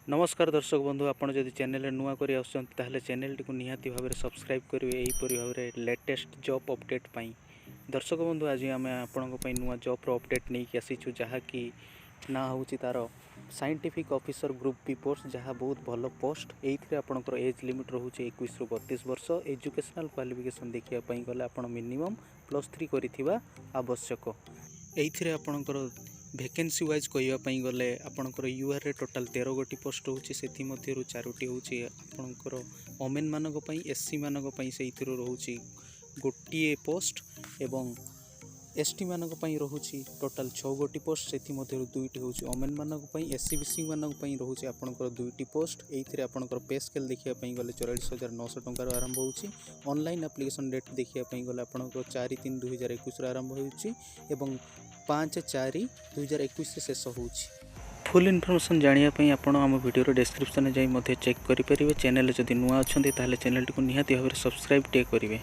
नमस्कार दर्शक बंधु, आपड़ जदि चैनल नुआ कर आसले चैनल टी निहाती भाव में सब्सक्राइब करेंगे। यहीपरि भाव में लेटेस्ट जॉब अपडेट पाई। दर्शक बंधु, आज आम आपण नुआ जॉब अपडेट नहीं आसीचु, जहाँकि ना हूँ तार scientific officer group B post, जहाँ बहुत भल पोस्ट। ये आपंकर एज लिमिट रोचे 21 ରୁ 32 वर्ष। एजुकेशनल क्वालिफिकेशन देखापी गले आप मिनिमम +3 कर आवश्यक। ये आपंकर वैकेंसी वाइज कहवाई गले आपंकर यूआर रे टोटाल 13 गोटी पोस्ट रोचे। से 4टी हूँ आपंकर ओमेन मानक एससी मानक से रोचे गोटे पोस्ट, एवं एसटी मानक रोचे टोटाल 6 गोटी पोस्ट। से 2टी हूँ ओमेन मानक एससी बीसी मानक रोचे आपंकर 2टी पोस्ट। ये आपंकर पे स्केल देखापी गले 44,900 टंकार आरंभ होची। ऑनलाइन एप्लिकेशन डेट देखापी गले आपंकर 4/3/2021 आरंभ होची एवं 5/4/2021 शेष होची। फुल इनफॉरमेशन जानापी आपड़ आम वीडियो डिस्क्रिप्शन जाई चेक करेंगे। चैनल जदि नुआ अच्छा ताले चैनल टी निहाती भाव में सब्सक्राइब करेंगे।